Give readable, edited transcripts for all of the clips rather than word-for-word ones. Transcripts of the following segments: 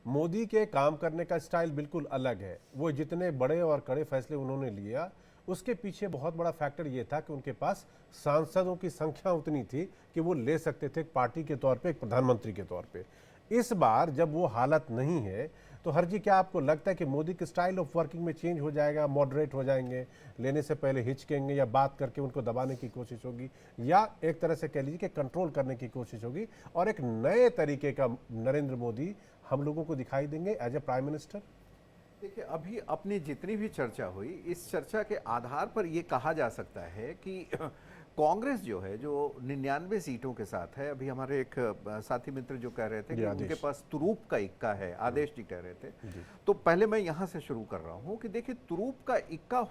मोदी के काम करने का स्टाइल बिल्कुल अलग है। वो जितने बड़े और कड़े फैसले उन्होंने लिया, उसके पीछे बहुत बड़ा फैक्टर ये था कि उनके पास सांसदों की संख्या उतनी थी कि वो ले सकते थे एक पार्टी के तौर पे, एक प्रधानमंत्री के तौर पे। इस बार जब वो हालत नहीं है तो हरजी क्या आपको लगता है कि मोदी के स्टाइल ऑफ वर्किंग में चेंज हो जाएगा, मॉडरेट हो जाएंगे, लेने से पहले हिचकेंगे या बात करके उनको दबाने की कोशिश होगी, या एक तरह से कह लीजिए कि कंट्रोल करने की कोशिश होगी और एक नए तरीके का नरेंद्र मोदी हम लोगों को दिखाई देंगे एज ए प्राइम मिनिस्टर? देखिए, अभी अपनी जितनी भी चर्चा हुई, इस चर्चा के आधार पर ये कहा जा सकता है कि कांग्रेस जो है, जो 99 सीटों के साथ है। अभी हमारे एक साथी मित्र जो कह रहे थे कि उनके पास तुरूप का इक्का है, आदेश जी कह रहे थे। तो पहले मैं यहाँ से शुरू कर रहा हूँ कि देखिए, तुरूप का इक्का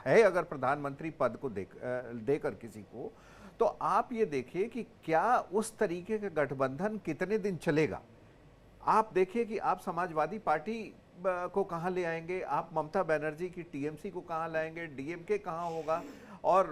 है अगर प्रधानमंत्री पद को देकर किसी को, तो आप ये देखिए कि क्या उस तरीके का गठबंधन कितने दिन चलेगा। आप देखिए कि आप समाजवादी पार्टी को कहाँ ले आएंगे, आप ममता बनर्जी की टीएमसी को कहाँ लाएंगे, डीएमके कहाँ होगा। और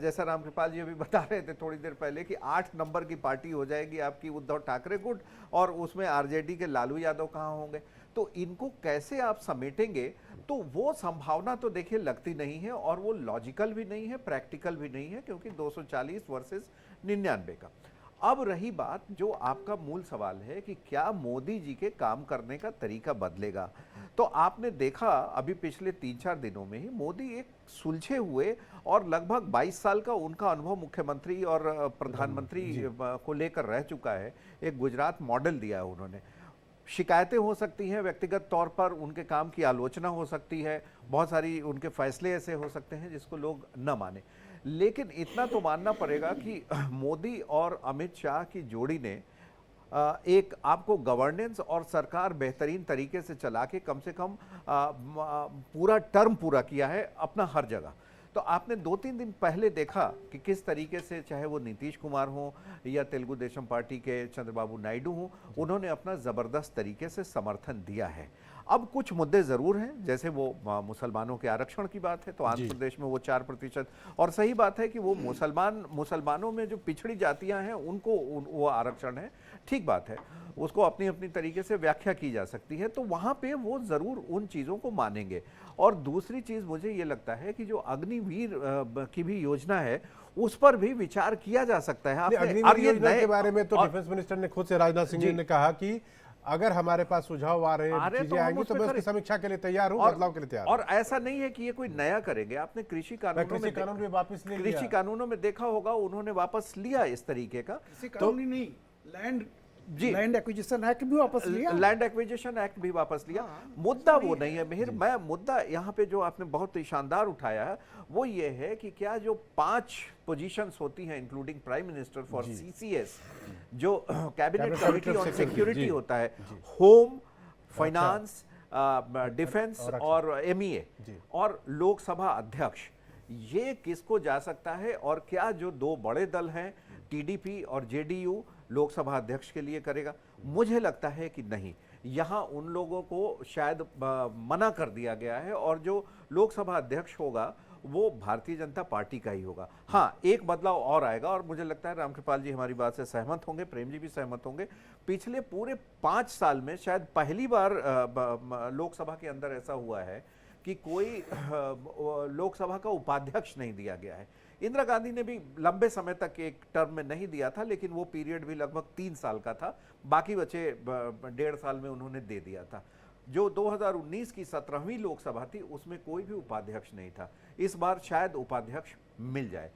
जैसा रामकृपाल जी अभी बता रहे थे थोड़ी देर पहले कि 8 नंबर की पार्टी हो जाएगी आपकी उद्धव ठाकरे गुट, और उसमें आरजेडी के लालू यादव कहाँ होंगे। तो इनको कैसे आप समेटेंगे, तो वो संभावना तो देखिए लगती नहीं है, और वो लॉजिकल भी नहीं है, प्रैक्टिकल भी नहीं है, क्योंकि 240 वर्सेस 99 का। अब रही बात जो आपका मूल सवाल है कि क्या मोदी जी के काम करने का तरीका बदलेगा, तो आपने देखा अभी पिछले 3-4 दिनों में ही मोदी एक सुलझे हुए, और लगभग 22 साल का उनका अनुभव मुख्यमंत्री और प्रधानमंत्री को लेकर रह चुका है। एक गुजरात मॉडल दिया है उन्होंने। शिकायतें हो सकती हैं व्यक्तिगत तौर पर, उनके काम की आलोचना हो सकती है, बहुत सारी उनके फैसले ऐसे हो सकते हैं जिसको लोग न माने, लेकिन इतना तो मानना पड़ेगा कि मोदी और अमित शाह की जोड़ी ने एक आपको गवर्नेंस और सरकार बेहतरीन तरीके से चला के कम से कम पूरा टर्म पूरा किया है अपना हर जगह। तो आपने 2-3 दिन पहले देखा कि किस तरीके से, चाहे वो नीतीश कुमार हो या तेलुगु देशम पार्टी के चंद्रबाबू नायडू हो, उन्होंने अपना ज़बरदस्त तरीके से समर्थन दिया है। अब कुछ मुद्दे ज़रूर हैं, जैसे वो मुसलमानों के आरक्षण की बात है, तो आंध्र प्रदेश में वो 4%, और सही बात है कि वो मुसलमानों में जो पिछड़ी जातियां हैं उनको वो आरक्षण है, ठीक बात है, उसको अपनी अपनी तरीके से व्याख्या की जा सकती है, तो वहाँ पे वो ज़रूर उन चीज़ों को मानेंगे। और दूसरी चीज़ मुझे ये लगता है कि जो अग्निवीर की भी योजना है, उस पर भी विचार किया जा सकता है। अग्निवीर योजना के बारे में तो डिफेंस मिनिस्टर ने खुद से, राजनाथ सिंह ने कहा कि अगर हमारे पास सुझाव आ रहे हैं, चीजें आएंगी तो मैं उसकी समीक्षा के लिए तैयार हूं, बदलाव के लिए तैयार हूं। और ऐसा नहीं है कि ये कोई नया करेंगे। आपने कृषि कानून में वापस ले लिया, कृषि कानूनों में देखा होगा, उन्होंने वापस लिया इस तरीके का। तो नहीं, लैंड एक्विजिशन एक्ट भी वापस लिया, लैंड एक्विजिशन एक्ट भी वापस लिया। मुद्दा वो नहीं है मिहिर, मैं मुद्दा यहाँ पे जो आपने बहुत ही शानदार उठाया है वो ये है कि क्या जो 5 पोजीशंस होती हैं including prime minister for CCS, जो कैबिनेट कमिटी ऑन सिक्योरिटी होता है, होम, फाइनेंस, डिफेंस और एमईए, और लोकसभा अध्यक्ष, ये किसको जा सकता है। और क्या जो 2 बड़े दल हैं टीडीपी और जेडीयू लोकसभा अध्यक्ष के लिए करेगा? मुझे लगता है कि नहीं, यहाँ उन लोगों को शायद मना कर दिया गया है, और जो लोकसभा अध्यक्ष होगा वो भारतीय जनता पार्टी का ही होगा। हाँ, एक बदलाव और आएगा, और मुझे लगता है रामकृपाल जी हमारी बात से सहमत होंगे, प्रेम जी भी सहमत होंगे। पिछले पूरे 5 साल में शायद पहली बार लोकसभा के अंदर ऐसा हुआ है कि कोई लोकसभा का उपाध्यक्ष नहीं दिया गया है। इंदिरा गांधी ने भी लंबे समय तक एक टर्म में नहीं दिया था, लेकिन वो पीरियड भी लगभग 3 साल का था, बाकी बचे 1.5 साल में उन्होंने दे दिया था। जो 2019 की 17वीं लोकसभा थी उसमें कोई भी उपाध्यक्ष नहीं था, इस बार शायद उपाध्यक्ष मिल जाए।